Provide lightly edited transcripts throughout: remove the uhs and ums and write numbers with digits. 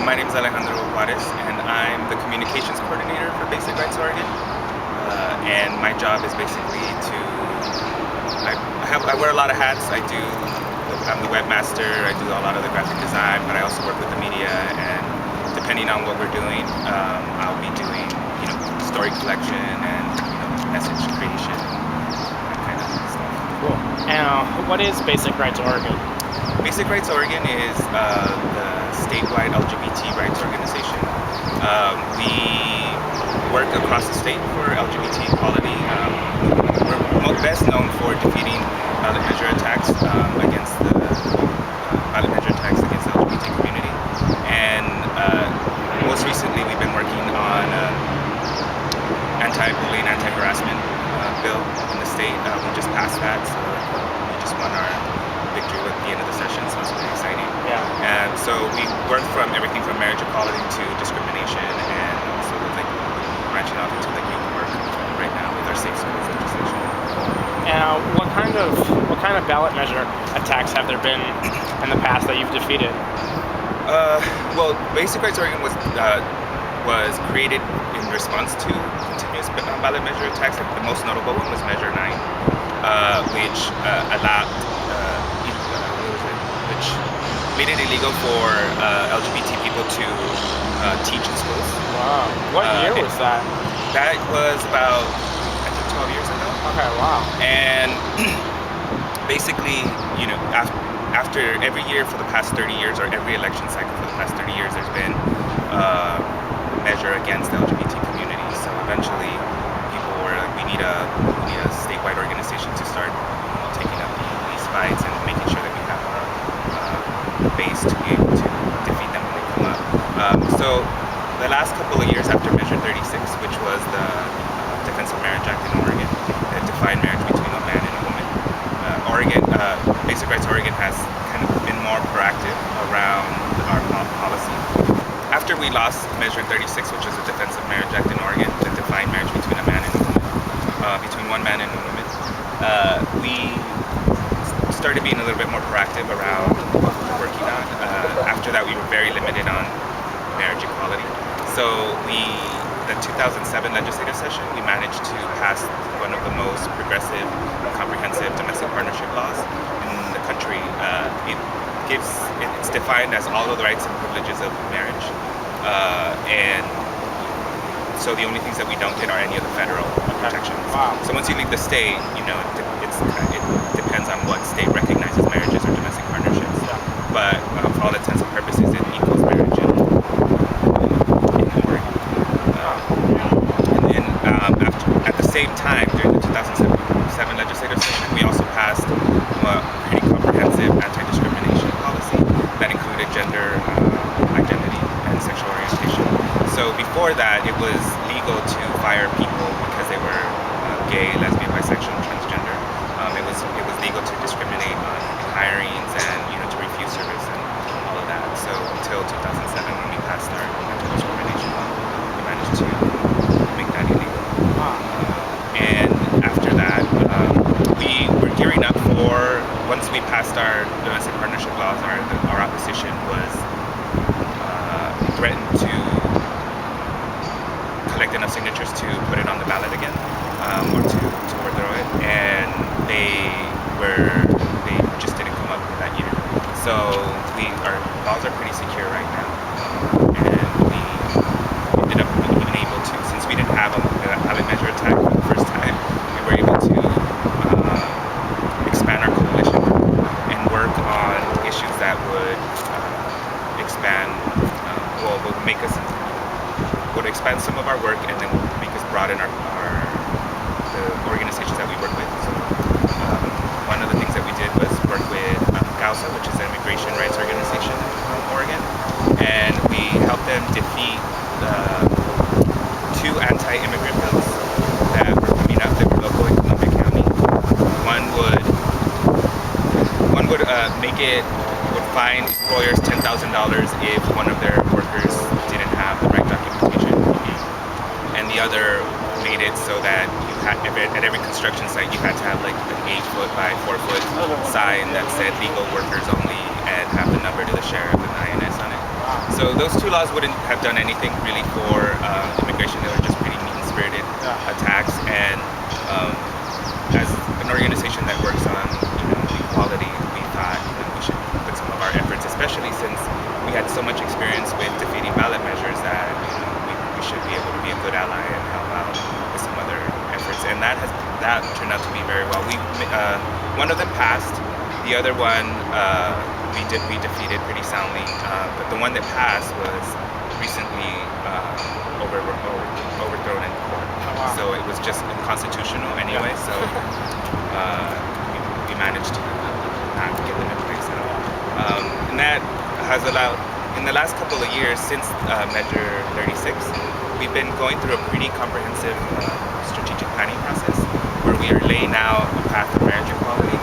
My name is Alejandro Juarez, and I'm the communications coordinator for Basic Rights Oregon. And my job is basically to I wear a lot of hats. I'm the webmaster. I do a lot of the graphic design, but I also work with the media. And depending on what we're doing, I'll be doing story collection and message creation, that kind of stuff. Cool. And what is Basic Rights Oregon? Basic Rights Oregon is the statewide LGBT rights organization. We work across the state for LGBT equality. We're best known for defeating ballot measure attacks against the LGBT community. And most recently, we've been working on anti-bullying, anti-harassment bill in the state. We just passed that, so we just won our victory at the end of the session, so it's pretty exciting. Yeah. And so we work from everything from marriage equality to discrimination, and also branching out into youth work right now with our safe schools legislation. And what kind of ballot measure attacks have there been in the past that you've defeated? Well, Basic Rights Oregon was created in response to continuous ballot measure attacks. The most notable one was Measure 9, which which made it illegal for LGBT people to teach in schools. Wow. What year was that? That was about, I think, 12 years ago. Okay, wow. And basically, after every year for the past 30 years, or every election cycle for the past 30 years, there's been a measure against the LGBT community. So eventually, people were like, we need a statewide organization to start taking up these fights and making sure that we have a base to be able to defeat them when they come up. So the last couple of years after Measure 36, which was the Defense of Marriage Act in Oregon, that defined marriage between a man and a woman, Basic Rights Oregon has kind of been more proactive around our policy. After we lost Measure 36, which was the Defense of Marriage Act in Oregon, that defined marriage between a man and a woman, between one man and a woman, we started being a little bit more proactive around what we were working on. After that, we were very limited on marriage equality. So the 2007 legislative session, we managed to pass one of the most progressive, comprehensive domestic partnership laws in the country. It's defined as all of the rights and privileges of marriage, and so the only things that we don't get are any of the federal protections. Wow. So once you leave the state, it depends on what state recognizes marriages or domestic partnerships. Yeah. But for all intents and purposes, it equals marriage in Oregon. And then at the same time, during the 2007 legislative session, we also passed a pretty comprehensive anti-discrimination policy that included gender identity and sexual orientation. So before that, it was legal to fire people because they were gay, lesbian, bisexual, and transgender. It was legal to discriminate on hirings and to refuse service and all of that. So until 2007, when we passed our anti-discrimination law, we managed to make that illegal. And after that, we were gearing up for, once we passed our domestic partnership laws, our opposition was threatened to collect enough signatures to put it on the ballot again, or to overthrow it, and they just didn't come up that year. So our laws are pretty secure right now, and we ended up being able to, since we didn't have a ballot measure attack for the first time, we were able to expand our coalition and work on issues that would would expand some of our work, and then make us broaden the organizations that we work with. So one of the things that we did was work with CAUSA, which is an immigration rights organization in Oregon, and we helped them defeat two anti-immigrant bills that were coming up that were local in Columbia County. One would fine employers $10,000 if one of their workers didn't have the right documentation, and the other made it so that at every construction site you had to have like an 8-foot by 4-foot sign that said legal workers only and have the number to the sheriff and the INS on it. So those two laws wouldn't have done anything really for immigration. They were just pretty mean-spirited attacks. And as an organization that works on equality, we thought that we should put some of our efforts, especially since we had so much experience with defeating ballot measures, that we should be able to be a good ally and help out with some other efforts. And that turned out to be very well. One of them passed. The other one we defeated pretty soundly, but the one that passed was recently overthrown in court. Oh, wow. So it was just unconstitutional anyway. So we managed to not get them in place at all. And that has allowed, in the last couple of years since Measure 36, we've been going through a pretty comprehensive strategic planning process where we are laying out a path of marriage equality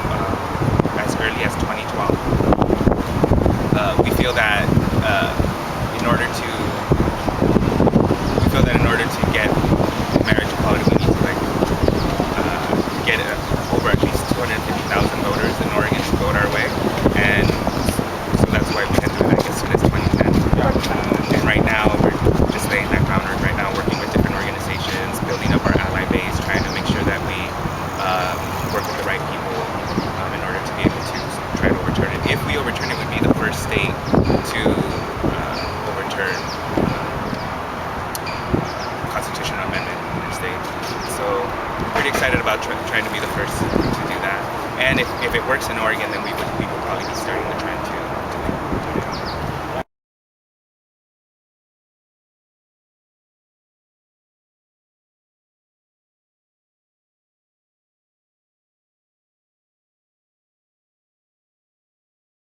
as early as 2012. We feel that in order to get marriage equality, we need to get over at least 250,000 voters in Oregon to vote our way, and so that's why we had to do that as soon as 2010. And right now we're just laying that groundwork. Right now, working with different organizations, building up our ally base, trying to make sure that we work with the right people in order to be able to try to overturn it. If we overturn it, we'd be the first state to overturn constitutional amendment in their state. So we're pretty excited about trying to be the first to do that. And if it works in Oregon, then we would probably be starting the trend.